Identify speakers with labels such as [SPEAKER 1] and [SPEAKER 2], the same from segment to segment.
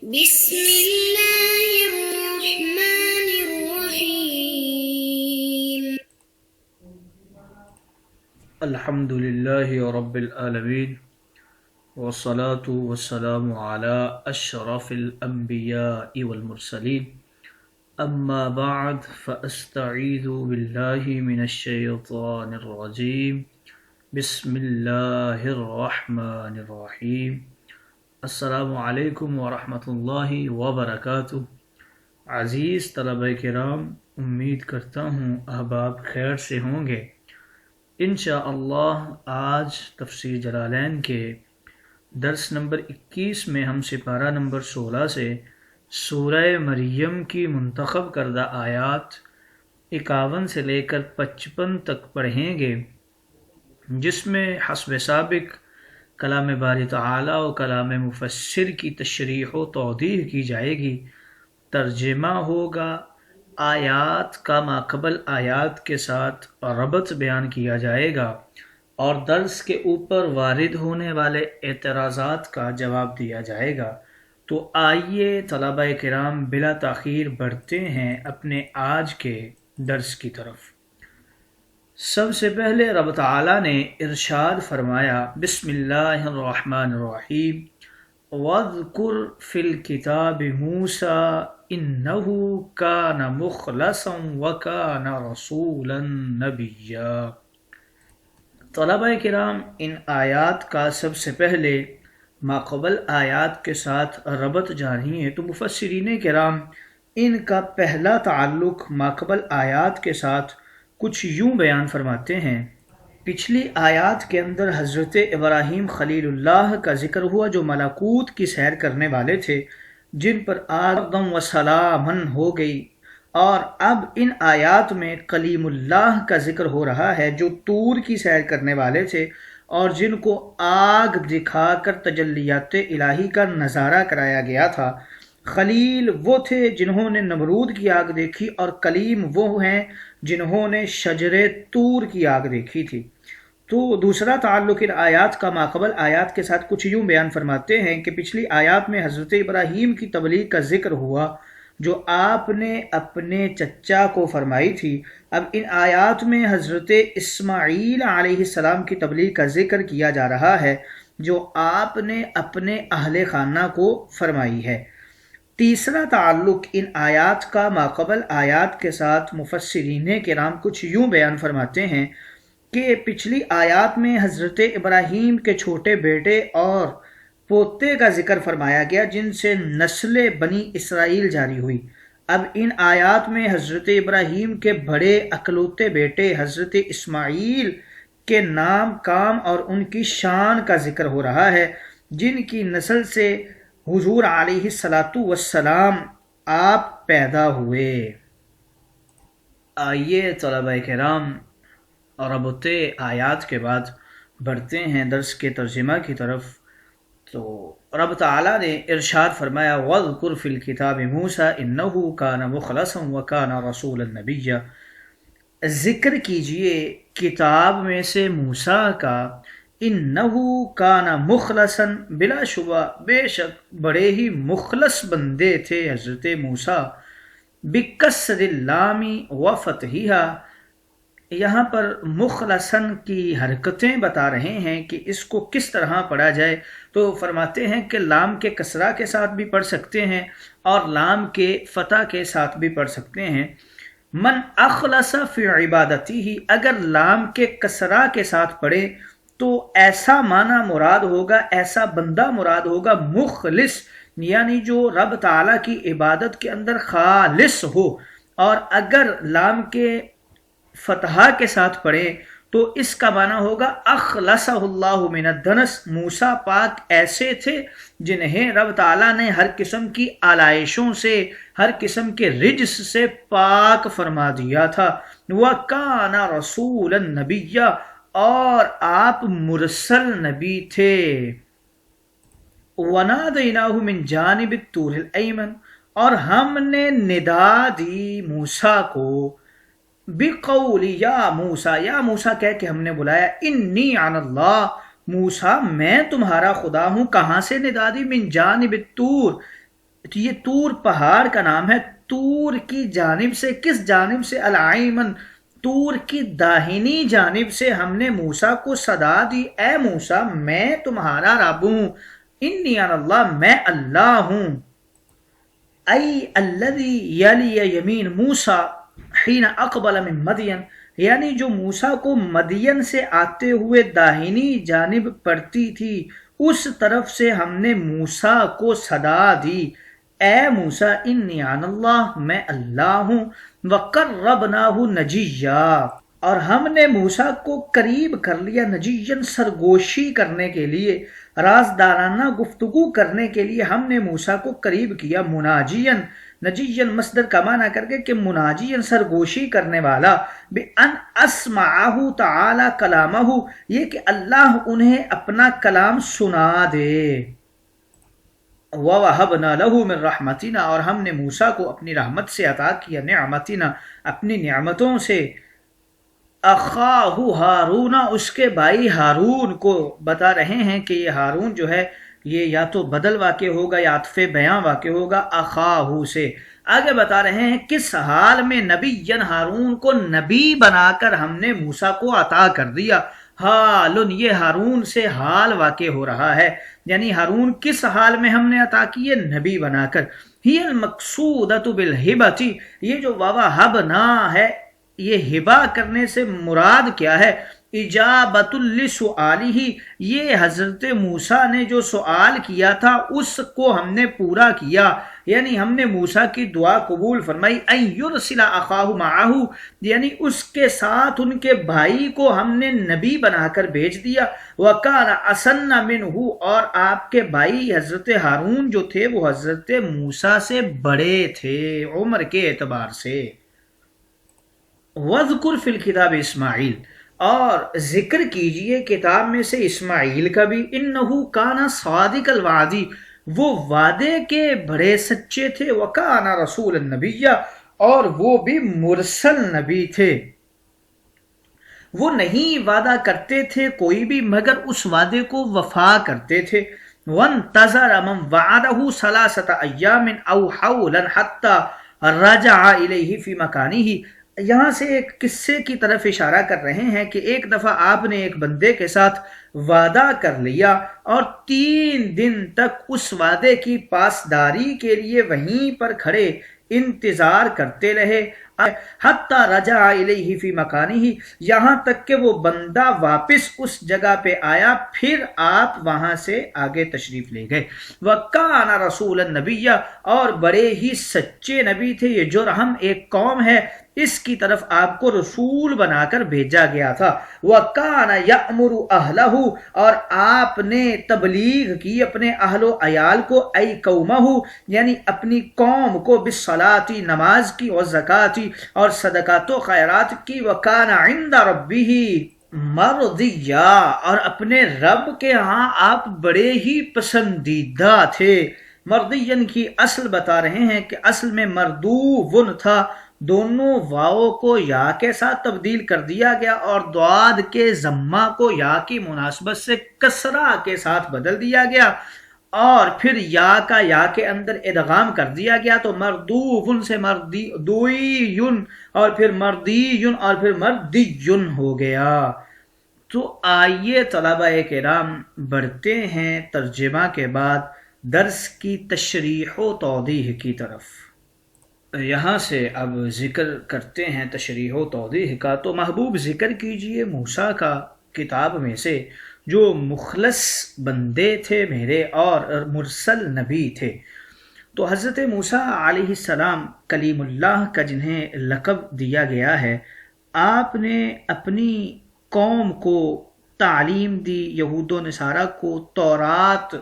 [SPEAKER 1] بسم الله الرحمن الرحيم.
[SPEAKER 2] الحمد لله رب العالمين والصلاة والسلام على أشرف الأنبياء والمرسلين أما بعد فأستعيذ بالله من الشيطان الرجيم بسم الله الرحمن الرحيم. السلام علیکم ورحمۃ اللہ وبرکاتہ. عزیز طلبہ کرام، امید کرتا ہوں احباب خیر سے ہوں گے. انشاءاللہ آج تفسیر جلالین کے درس نمبر 21 میں ہم سپارہ نمبر 16 سے سورہ مریم کی منتخب کردہ آیات 51 سے لے کر 55 تک پڑھیں گے، جس میں حسب سابق کلام باری تعالی و کلام مفسر کی تشریح و توضیح کی جائے گی. ترجمہ ہوگا، آیات کا ماقبل آیات کے ساتھ ربط بیان کیا جائے گا اور درس کے اوپر وارد ہونے والے اعتراضات کا جواب دیا جائے گا. تو آئیے طلبہ کرام بلا تاخیر بڑھتے ہیں اپنے آج کے درس کی طرف. سب سے پہلے رب تعالیٰ نے ارشاد فرمایا، بسم اللہ الرحمن الرحیم، وَاذْكُرْ فِي الْكِتَابِ مُوسَىٰ إِنَّهُ كَانَ مُخْلَصًا وَكَانَ رَسُولًا نَبِيًّا. طلبہ کرام، ان آیات کا سب سے پہلے ماقبل آیات کے ساتھ ربط جاری ہے، تو مفسرین کرام ان کا پہلا تعلق ماقبل آیات کے ساتھ کچھ یوں بیان فرماتے ہیں. پچھلی آیات کے اندر حضرت ابراہیم خلیل اللہ کا ذکر ہوا، جو ملکوت کی سیر کرنے والے تھے، جن پر آدم و سلامن ہو گئی. اور اب ان آیات میں کلیم اللہ کا ذکر ہو رہا ہے، جو طور کی سیر کرنے والے تھے اور جن کو آگ دکھا کر تجلیات الہی کا نظارہ کرایا گیا تھا. خلیل وہ تھے جنہوں نے نمرود کی آگ دیکھی، اور کلیم وہ ہیں جنہوں نے شجر طور کی آگ دیکھی تھی. تو دوسرا تعلق ان آیات کا ماقبل آیات کے ساتھ کچھ یوں بیان فرماتے ہیں کہ پچھلی آیات میں حضرت ابراہیم کی تبلیغ کا ذکر ہوا، جو آپ نے اپنے چچا کو فرمائی تھی. اب ان آیات میں حضرت اسماعیل علیہ السلام کی تبلیغ کا ذکر کیا جا رہا ہے، جو آپ نے اپنے اہل خانہ کو فرمائی ہے. تیسرا تعلق ان آیات کا ماقبل آیات کے ساتھ مفسرین کرام کچھ یوں بیان فرماتے ہیں کہ پچھلی آیات میں حضرت ابراہیم کے چھوٹے بیٹے اور پوتے کا ذکر فرمایا گیا، جن سے نسل بنی اسرائیل جاری ہوئی. اب ان آیات میں حضرت ابراہیم کے بڑے اکلوتے بیٹے حضرت اسماعیل کے نام، کام اور ان کی شان کا ذکر ہو رہا ہے، جن کی نسل سے حضور علیہ السلام آپ پیدا ہوئے. آئیے طلبہ کرام ربط آیات کے بعد بڑھتے ہیں درس کے ترجمہ کی طرف. تو رب تعالیٰ نے ارشاد فرمایا، وَاذْكُرْ فِي الْكِتَابِ مُوسَىٰ إِنَّهُ كَانَ مُخْلَصًا وَكَانَ رَسُولًا نَبِيًّا. ذکر کیجئے کتاب میں سے موسیٰ کا، انہو کان مخلصاً، بلا شبہ بے شک بڑے ہی مخلص بندے تھے حضرت موسیٰ. بکسر اللام و فتحیہا، یہاں پر مخلصاً کی حرکتیں بتا رہے ہیں کہ اس کو کس طرح پڑھا جائے. تو فرماتے ہیں کہ لام کے کسرہ کے ساتھ بھی پڑھ سکتے ہیں اور لام کے فتح کے ساتھ بھی پڑھ سکتے ہیں. من اخلص فی عبادتی ہی، اگر لام کے کسرہ کے ساتھ پڑھے تو ایسا معنی مراد ہوگا، ایسا بندہ مراد ہوگا مخلص، یعنی جو رب تعالیٰ کی عبادت کے اندر خالص ہو. اور اگر لام کے فتحہ کے ساتھ پڑھے تو اس کا معنی ہوگا اخلصہ اللہ من الدنس، موسیٰ پاک ایسے تھے جنہیں رب تعالیٰ نے ہر قسم کی آلائشوں سے، ہر قسم کے رجس سے پاک فرما دیا تھا. وَكَانَ رَسُولًا نَبِيًّا، اور آپ مرسل نبی تھے. وَنَادَيْنَاهُ مِنْ جَانِبِ الطُّورِ الْأَيْمَنِ، اور ہم نے ندا دی موسیٰ کو، بِقَوْلِ یا موسیٰ، یا موسیٰ کہہ کے ہم نے بلایا، انی عن اللہ، موسیٰ میں تمہارا خدا ہوں. کہاں سے ندا دی؟ من جانب الطور، تو یہ طور پہاڑ کا نام ہے. طور کی جانب سے، کس جانب سے؟ الایمن، طور کی داہنی جانب سے ہم نے موسیٰ کو صدا دی، اے موسیٰ میں تمہارا رب ہوں، انی انا اللہ، میں اللہ ہوں. ای الذی یلی یمین موسیٰ حین اقبل من مدین، یعنی جو موسیٰ کو مدین سے آتے ہوئے داہنی جانب پڑتی تھی اس طرف سے ہم نے موسیٰ کو صدا دی، اے موسیٰ انی انا اللہ، میں اللہ ہوں. وقربناہ نجیا، اور ہم نے موسیٰ کو قریب کر لیا، نجیاً سرگوشی کرنے کے لیے، رازدارانہ گفتگو کرنے کے لیے ہم نے موسیٰ کو قریب کیا. مناجیاً، نجیاً مصدر کا معنی کر کے کہ مناجیاً سرگوشی کرنے والا. بِأَنْ أَسْمَعَهُ تَعَالَى كَلَامَهُ، یہ کہ اللہ انہیں اپنا کلام سنا دے. وَوَهَبْنَا لَهُ مِنْ رَحْمَتِنَا، اور ہم نے موسیٰ کو اپنی رحمت سے عطا کیا، نعمتنا، اپنی نعمتوں سے. اخاہ ہارون، اس کے بھائی ہارون کو بتا رہے ہیں کہ یہ ہارون جو ہے یہ یا تو بدل واقع ہوگا یا عطف بیان واقع ہوگا اخاہ سے. آگے بتا رہے ہیں کس حال میں نبی ہارون کو نبی بنا کر ہم نے موسیٰ کو عطا کر دیا. حالن، یہ ہارون سے حال واقع ہو رہا ہے، یعنی ہارون کس حال میں ہم نے عطا کیے؟ نبی بنا کر. ہی المقصودۃ بالہبۃ، یہ جو ووہبنا ہے یہ ہبا کرنے سے مراد کیا ہے؟ اجابت لسؤالہ، یہ حضرت موسیٰ نے جو سوال کیا تھا اس کو ہم نے پورا کیا، یعنی ہم نے موسیٰ کی دعا قبول فرمائی. ان یرسل اخاہ معہ، یعنی اس کے ساتھ ان کے بھائی کو ہم نے نبی بنا کر بھیج دیا. وکان اسن منہ، اور آپ کے بھائی حضرت ہارون جو تھے وہ حضرت موسیٰ سے بڑے تھے عمر کے اعتبار سے. وَذْكُرْ فِي الْكِتَابِ اسماعیل، اور ذکر کیجئے کتاب میں سے اسماعیل کا بھی. اِنَّهُ كَانَ صَادِقَ الْوَعْدِ، وہ وعدے کے بڑے سچے تھے. وَكَانَ رَسُولًا نَبِيًّا، اور وہ بھی مرسل نبی تھے. وہ نہیں وعدہ کرتے تھے کوئی بھی مگر اس وعدے کو وفا کرتے تھے. وَانْتَظَرَ مَنْ وَعَدَهُ ثَلَاثَةَ أَيَّامٍ أَوْ حَوْلًا حَتَّى رَجَعَ إِلَيْهِ فِي مَكَانِهِ. یہاں سے ایک قصے کی طرف اشارہ کر رہے ہیں کہ ایک دفعہ آپ نے ایک بندے کے ساتھ وعدہ کر لیا اور 3 دن تک اس وعدے کی پاسداری کے لیے وہیں پر کھڑے انتظار کرتے رہے. حتی رجع الیہ فی مکانہ، یہاں تک کہ وہ بندہ واپس اس جگہ پہ آیا، پھر آپ وہاں سے آگے تشریف لے گئے. وکان رسول النبی، اور بڑے ہی سچے نبی تھے. یہ جرہم ایک قوم ہے، اس کی طرف آپ کو رسول بنا کر بھیجا گیا تھا. وَكَانَ يَأْمُرُ أَهْلَهُ، اور آپ نے تبلیغ کی اپنے اہل و عیال کو، اَيْ قَوْمَهُ، یعنی اپنی قوم کو، بِالصَّلَاةِ، نماز کی، وَالزَّكَاةِ، اور صدقات و خیرات کی. وَكَانَ عِنْدَ رَبِّهِ مَرْضِيًّا، اور اپنے رب کے ہاں آپ بڑے ہی پسندیدہ تھے. مردین کی اصل بتا رہے ہیں کہ اصل میں مردوون تھا، دونوں واؤ کو یا کے ساتھ تبدیل کر دیا گیا اور ضاد کے ضمہ کو یا کی مناسبت سے کسرہ کے ساتھ بدل دیا گیا اور پھر یا کا یا کے اندر ادغام کر دیا گیا. تو مردوون سے مردویون اور پھر مردیون اور پھر مردیون ہو گیا. تو آئیے طلبہ کرام بڑھتے ہیں ترجمہ کے بعد درس کی تشریح و توضیح کی طرف. یہاں سے اب ذکر کرتے ہیں تشریح و توضیح کا. تو محبوب ذکر کیجئے موسیٰ کا کتاب میں سے جو مخلص بندے تھے میرے اور مرسل نبی تھے. تو حضرت موسیٰ علیہ السلام کلیم اللہ کا جنہیں لقب دیا گیا ہے، آپ نے اپنی قوم کو تعلیم دی، یہود و نصارہ کو تورات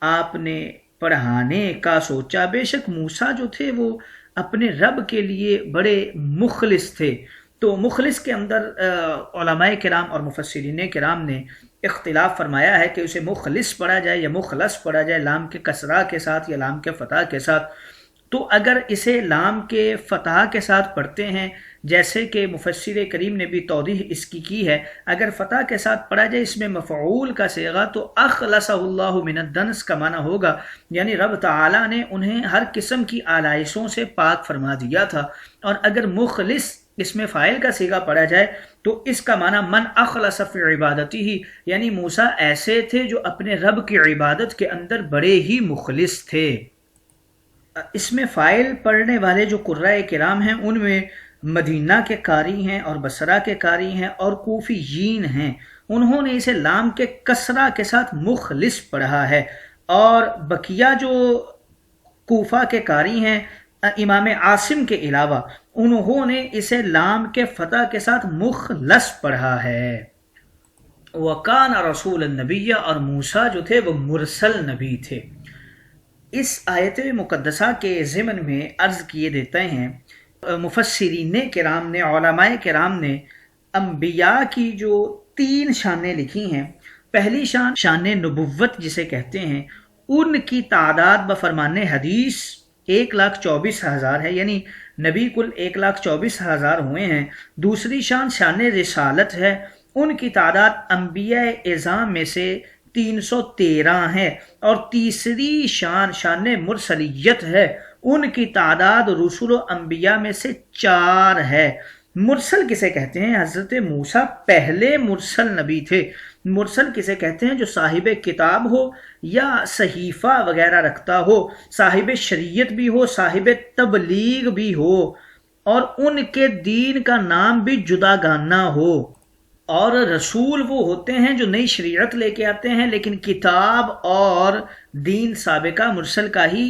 [SPEAKER 2] آپ نے پڑھانے کا سوچا. بے شک موسیٰ جو تھے وہ اپنے رب کے لیے بڑے مخلص تھے. تو مخلص کے اندر علماء کرام اور مفسرین کرام نے اختلاف فرمایا ہے کہ اسے مخلص پڑھا جائے یا مخلص پڑھا جائے، لام کے کسرہ کے ساتھ یا لام کے فتح کے ساتھ. تو اگر اسے لام کے فتح کے ساتھ پڑھتے ہیں جیسے کہ مفسر کریم نے بھی توضیح اس کی ہے۔ اگر فتح کے ساتھ پڑھا جائے اس میں مفعول کا صیغہ تو اخلصہ اللہ من الدنس کا معنی ہوگا، یعنی رب تعالیٰ نے انہیں ہر قسم کی آلائشوں سے پاک فرما دیا تھا۔ اور اگر مخلص اس میں فاعل کا صیغہ پڑھا جائے تو اس کا معنی من اخلص فی عبادتی ہی، یعنی موسیٰ ایسے تھے جو اپنے رب کی عبادت کے اندر بڑے ہی مخلص تھے۔ اس میں فاعل پڑھنے والے جو قراء کرام ہیں ان میں مدینہ کے قاری ہیں اور بصرہ کے قاری ہیں اور کوفیین ہیں، انہوں نے اسے لام کے کسرہ کے ساتھ مخلص پڑھا ہے، اور بقیہ جو کوفہ کے قاری ہیں امام عاصم کے علاوہ انہوں نے اسے لام کے فتح کے ساتھ مخلص پڑھا ہے۔ وَقَانَ رَسُولَ النَّبِيَّ، اور موسیٰ جو تھے وہ مرسل نبی تھے۔ اس آیت مقدسہ کے ضمن میں عرض کیے دیتے ہیں مفسرین کرام نے، علماء کرام نے انبیاء کی جو 3 شانیں لکھی ہیں۔ پہلی شان نبوت جسے کہتے ہیں، ان کی تعداد بفرمان حدیث 1,24,000 ہے، یعنی نبی کل 1,24,000 ہوئے ہیں۔ دوسری شان رسالت ہے، ان کی تعداد انبیاء اعظام میں سے 313 ہے، اور تیسری شان مرسلیت ہے، ان کی تعداد رسول و انبیاء میں سے 4 ہے۔ مرسل کسے کہتے ہیں؟ حضرت موسیٰ پہلے مرسل نبی تھے۔ مرسل کسے کہتے ہیں؟ جو صاحب کتاب ہو یا صحیفہ وغیرہ رکھتا ہو، صاحب شریعت بھی ہو، صاحب تبلیغ بھی ہو، اور ان کے دین کا نام بھی جداگانہ ہو۔ اور رسول وہ ہوتے ہیں جو نئی شریعت لے کے آتے ہیں لیکن کتاب اور دین سابقہ مرسل کا ہی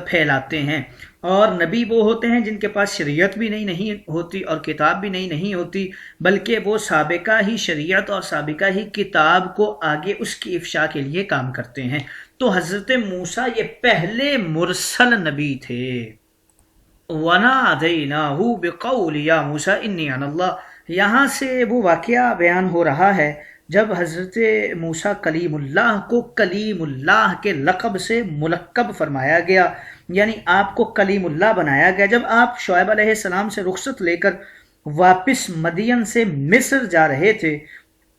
[SPEAKER 2] پھیلاتے ہیں، اور نبی وہ ہوتے ہیں جن کے پاس شریعت بھی نہیں ہوتی اور کتاب بھی نہیں ہوتی، بلکہ وہ سابقہ ہی شریعت اور سابقہ ہی کتاب کو آگے اس کی افشاء کے لیے کام کرتے ہیں۔ تو حضرت موسیٰ یہ پہلے مرسل نبی تھے۔ وَنَادَيْنَاهُ بِقَوْلِ يَا مُوسَىٰ إِنِّي أَنَا اللَّهُ، یہاں سے وہ واقعہ بیان ہو رہا ہے جب حضرت موسیٰ کلیم اللہ کو کلیم اللہ کے لقب سے ملقب فرمایا گیا، یعنی آپ کو کلیم اللہ بنایا گیا۔ جب آپ شعیب علیہ السلام سے رخصت لے کر واپس مدین سے مصر جا رہے تھے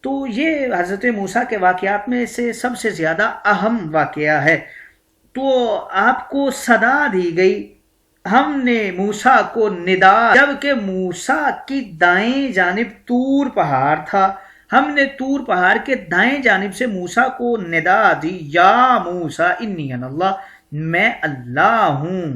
[SPEAKER 2] تو یہ حضرت موسیٰ کے واقعات میں سے سب سے زیادہ اہم واقعہ ہے۔ تو آپ کو صدا دی گئی، ہم نے موسیٰ کو ندا، جبکہ موسیٰ کی دائیں جانب طور پہاڑ تھا، ہم نے طور پہاڑ کے دائیں جانب سے موسیٰ کو ندا دی، یا موسیٰ انی انا اللہ، میں اللہ ہوں۔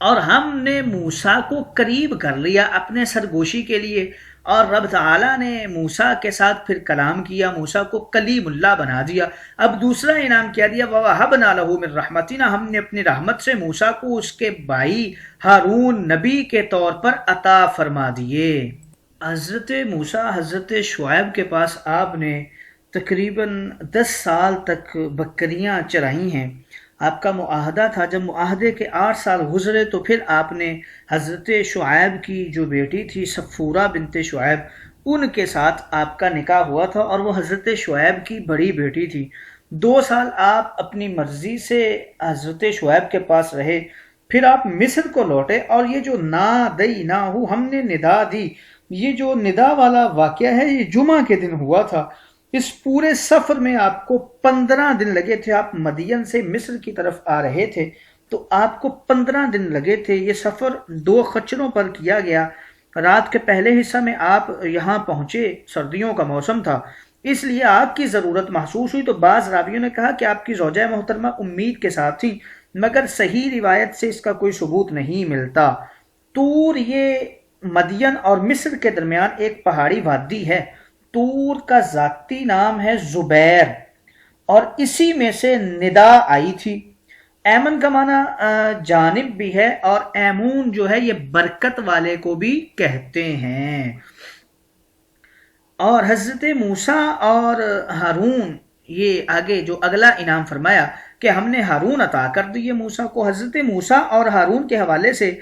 [SPEAKER 2] اور ہم نے موسیٰ کو قریب کر لیا اپنے سرگوشی کے لیے، اور رب تعالیٰ نے موسیٰ کے ساتھ پھر کلام کیا، موسیٰ کو کلیم اللہ بنا دیا۔ اب دوسرا انعام کیا دیا، وَوَهَبْنَا لَهُ مِن رَحْمَتِنَا، ہم نے اپنی رحمت سے موسیٰ کو اس کے بھائی ہارون نبی کے طور پر عطا فرما دیے۔ حضرت موسیٰ حضرت شعیب کے پاس آپ نے تقریباً 10 سال تک بکریاں چرائی ہیں۔ آپ کا معاہدہ تھا، جب معاہدے کے 8 سال گزرے تو پھر آپ نے حضرت شعیب کی جو بیٹی تھی صفورہ بنت شعیب، ان کے ساتھ آپ کا نکاح ہوا تھا، اور وہ حضرت شعیب کی بڑی بیٹی تھی۔ 2 سال آپ اپنی مرضی سے حضرت شعیب کے پاس رہے، پھر آپ مصر کو لوٹے، اور یہ جو نادیناہو، ہم نے ندا دی، یہ جو ندا والا واقعہ ہے یہ جمعہ کے دن ہوا تھا۔ اس پورے سفر میں آپ کو 15 دن لگے تھے، آپ مدین سے مصر کی طرف آ رہے تھے تو آپ کو 15 دن لگے تھے۔ یہ سفر 2 خچروں پر کیا گیا۔ رات کے پہلے حصہ میں آپ یہاں پہنچے، سردیوں کا موسم تھا، اس لیے آپ کی ضرورت محسوس ہوئی، تو بعض راویوں نے کہا کہ آپ کی زوجہ محترمہ امید کے ساتھ تھیں، مگر صحیح روایت سے اس کا کوئی ثبوت نہیں ملتا۔ طور یہ مدین اور مصر کے درمیان ایک پہاڑی وادی ہے۔ طور کا ذاتی نام ہے زبیر، اور اسی میں سے ندا آئی تھی۔ ایمن کا معنی جانب بھی ہے، اور ایمون جو ہے یہ برکت والے کو بھی کہتے ہیں۔ اور حضرت موسیٰ اور ہارون، یہ آگے جو اگلا انعام فرمایا کہ ہم نے ہارون عطا کر دیے موسیٰ کو۔ حضرت موسیٰ اور ہارون کے حوالے سے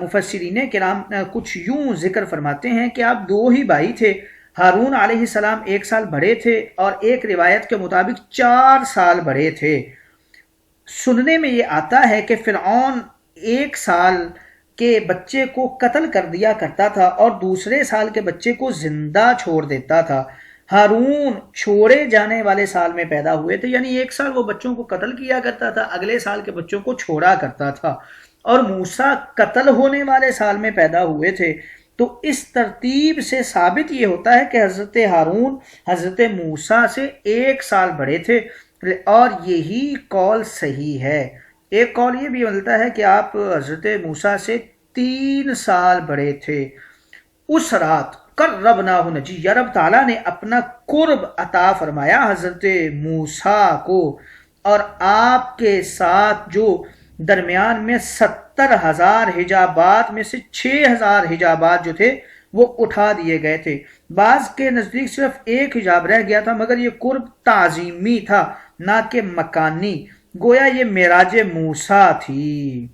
[SPEAKER 2] مفسرین کرام کچھ یوں ذکر فرماتے ہیں کہ آپ 2 ہی بھائی تھے۔ ہارون علیہ السلام 1 سال بڑے تھے، اور ایک روایت کے مطابق 4 سال بڑے تھے۔ سننے میں یہ آتا ہے کہ فرعون 1 سال کے بچے کو قتل کر دیا کرتا تھا اور دوسرے سال کے بچے کو زندہ چھوڑ دیتا تھا۔ ہارون چھوڑے جانے والے سال میں پیدا ہوئے تھے، یعنی ایک سال وہ بچوں کو قتل کیا کرتا تھا، اگلے سال کے بچوں کو چھوڑا کرتا تھا، اور موسیٰ قتل ہونے والے سال میں پیدا ہوئے تھے۔ تو اس ترتیب سے ثابت یہ ہوتا ہے کہ حضرت ہارون حضرت موسیٰ سے ایک سال بڑے تھے، اور یہی قول صحیح ہے۔ ایک قول یہ بھی ملتا ہے کہ آپ حضرت موسیٰ سے 3 سال بڑے تھے۔ اس رات قربناہ نجیہ، رب تعالیٰ نے اپنا قرب عطا فرمایا حضرت موسیٰ کو، اور آپ کے ساتھ جو درمیان میں 70,000 حجابات میں سے 6,000 حجابات جو تھے وہ اٹھا دیے گئے تھے۔ بعض کے نزدیک صرف ایک حجاب رہ گیا تھا، مگر یہ قرب تعظیمی تھا نہ کہ مکانی، گویا یہ معراج موسیٰ تھی۔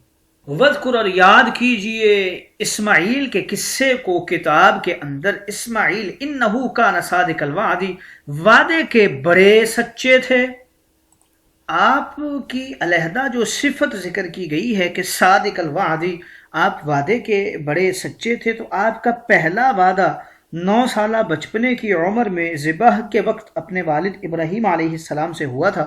[SPEAKER 2] وذکر، اور یاد کیجئے اسماعیل کے قصے کو کتاب کے اندر۔ اسماعیل انہو کان صادق الوعد، وعدے کے بڑے سچے تھے۔ آپ کی علیحدہ جو صفت ذکر کی گئی ہے کہ صادق الوعد، آپ وعدے کے بڑے سچے تھے، تو آپ کا پہلا وعدہ 9 سالہ بچپنے کی عمر میں ذبح کے وقت اپنے والد ابراہیم علیہ السلام سے ہوا تھا،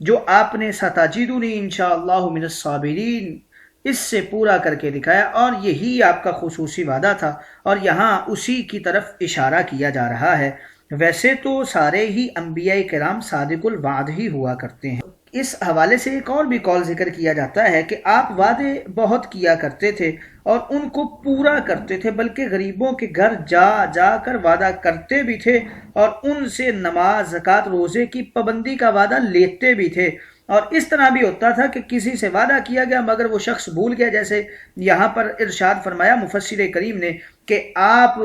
[SPEAKER 2] جو آپ نے ستجدنی انشاءاللہ من الصابرین اس سے پورا کر کے دکھایا، اور یہی آپ کا خصوصی وعدہ تھا، اور یہاں اسی کی طرف اشارہ کیا جا رہا ہے۔ ویسے تو سارے ہی انبیاء کرام صادق الوعد ہی ہوا کرتے ہیں۔ اس حوالے سے ایک اور بھی قول ذکر کیا جاتا ہے کہ آپ وعدے بہت کیا کرتے تھے اور ان کو پورا کرتے تھے، بلکہ غریبوں کے گھر جا جا کر وعدہ کرتے بھی تھے، اور ان سے نماز، زکوٰۃ، روزے کی پابندی کا وعدہ لیتے بھی تھے۔ اور اس طرح بھی ہوتا تھا کہ کسی سے وعدہ کیا گیا مگر وہ شخص بھول گیا، جیسے یہاں پر ارشاد فرمایا مفسر کریم نے کہ آپ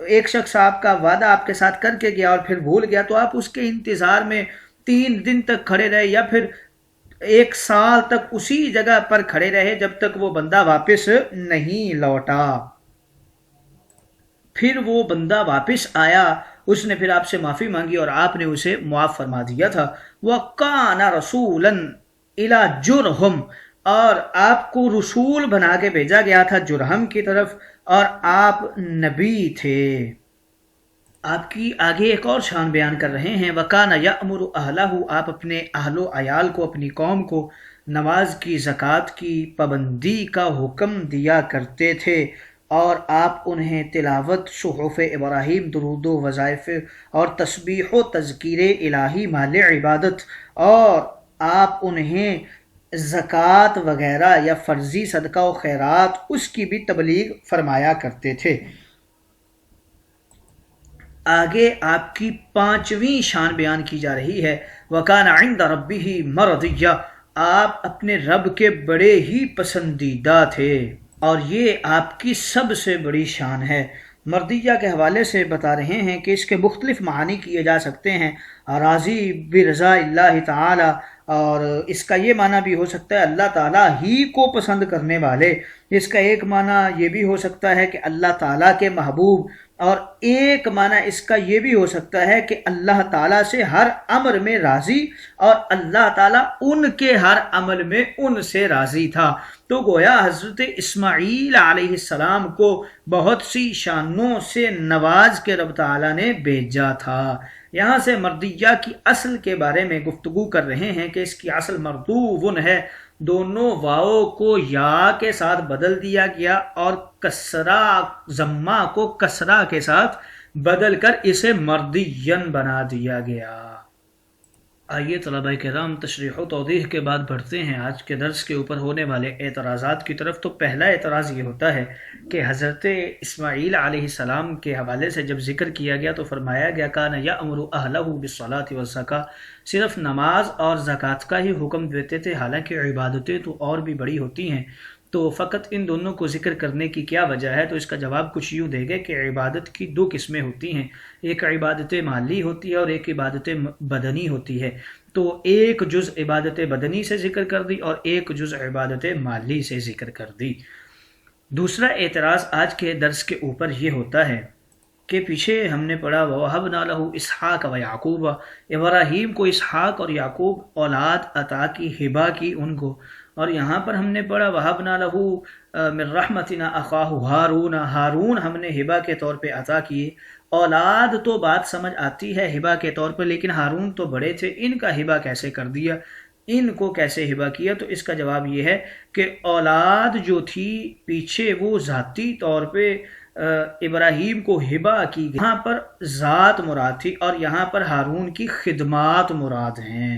[SPEAKER 2] ایک شخص آپ کا وعدہ آپ کے ساتھ کر کے گیا اور پھر بھول گیا، تو آپ اس کے انتظار میں 3 دن تک کھڑے رہے، یا پھر 1 سال تک اسی جگہ پر کھڑے رہے جب تک وہ بندہ واپس نہیں لوٹا۔ پھر وہ بندہ واپس آیا، اس نے پھر آپ سے معافی مانگی اور آپ نے اسے معاف فرما دیا تھا۔ وَقَانَ رَسُولًا إِلَى جُرْهُمْ، اور آپ کو رسول بنا کے بھیجا گیا تھا جرہم کی طرف، اور آپ نبی تھے۔ آپ کی آگے ایک اور شان بیان کر رہے ہیں۔ وَكَانَ يَأْمُرُ أَهْلَهُ، آپ اپنے اہل و عیال کو، اپنی قوم کو نماز کی، زکوٰۃ کی پابندی کا حکم دیا کرتے تھے، اور آپ انہیں تلاوت صحف ابراہیم، درود و وظائف اور تسبیح و تذکیر الہی مال عبادت، اور آپ انہیں زکوٰۃ وغیرہ یا فرضی صدقہ و خیرات اس کی بھی تبلیغ فرمایا کرتے تھے۔ آگے آپ کی 5ویں شان بیان کی جا رہی ہے۔ وَكَانَ عِنْدَ رَبِّهِ مَرْضِيًّا، آپ اپنے رب کے بڑے ہی پسندیدہ تھے، اور یہ آپ کی سب سے بڑی شان ہے۔ مردیہ کے حوالے سے بتا رہے ہیں کہ اس کے مختلف معنی کیے جا سکتے ہیں۔ راضی برضا اللہ تعالی، اور اس کا یہ معنی بھی ہو سکتا ہے اللہ تعالیٰ ہی کو پسند کرنے والے۔ اس کا ایک معنی یہ بھی ہو سکتا ہے کہ اللہ تعالیٰ کے محبوب، اور ایک معنی اس کا یہ بھی ہو سکتا ہے کہ اللہ تعالیٰ سے ہر امر میں راضی، اور اللہ تعالیٰ ان کے ہر عمل میں ان سے راضی تھا۔ تو گویا حضرت اسماعیل علیہ السلام کو بہت سی شانوں سے نواز کے رب تعالیٰ نے بھیجا تھا۔ یہاں سے مردیہ کی اصل کے بارے میں گفتگو کر رہے ہیں کہ اس کی اصل مردوون ہے، دونوں واؤ کو یا کے ساتھ بدل دیا گیا اور کسرہ ضمہ کو کسرہ کے ساتھ بدل کر اسے مردین بنا دیا گیا۔ آئیے طلبہ کرام تشریح و توضیح کے بعد بڑھتے ہیں آج کے درس کے اوپر ہونے والے اعتراضات کی طرف۔ تو پہلا اعتراض یہ ہوتا ہے کہ حضرت اسماعیل علیہ السلام کے حوالے سے جب ذکر کیا گیا تو فرمایا گیا کان یأمر اہلہ بالصلاۃ والزکاۃ، صرف نماز اور زکوٰۃ کا ہی حکم دیتے تھے، حالانکہ عبادتیں تو اور بھی بڑی ہوتی ہیں۔ تو فقط ان دونوں کو ذکر کرنے کی کیا وجہ ہے؟ تو اس کا جواب کچھ یوں دے گے کہ عبادت کی 2 قسمیں ہوتی ہیں، ایک عبادت مالی ہوتی ہے اور ایک عبادت بدنی ہوتی ہے۔ تو ایک جز عبادت بدنی سے ذکر کر دی اور ایک جز عبادت مالی سے ذکر کر دی۔ دوسرا اعتراض آج کے درس کے اوپر یہ ہوتا ہے کہ پیچھے ہم نے پڑھا وَوَهَبْنَا لَهُ إِسْحَاقَ وَيَعْقُوبَ، ابراہیم کو اسحاق اور یعقوب اولاد عطا کی، ہبہ کی ان کو، اور یہاں پر ہم نے پڑھا وَهَبْنَا لَهُ مِن رَحْمَتِنَا أَخَاهُ ہارون، ہارون ہم نے ہبہ کے طور پہ عطا کیے۔ اولاد تو بات سمجھ آتی ہے ہبہ کے طور پر، لیکن ہارون تو بڑے تھے، ان کا ہبہ کیسے کر دیا، ان کو کیسے ہبہ کیا؟ تو اس کا جواب یہ ہے کہ اولاد جو تھی پیچھے وہ ذاتی طور پہ ابراہیم کو ہبہ کی گئی، یہاں پر ذات مراد تھی، اور یہاں پر ہارون کی خدمات مراد ہیں۔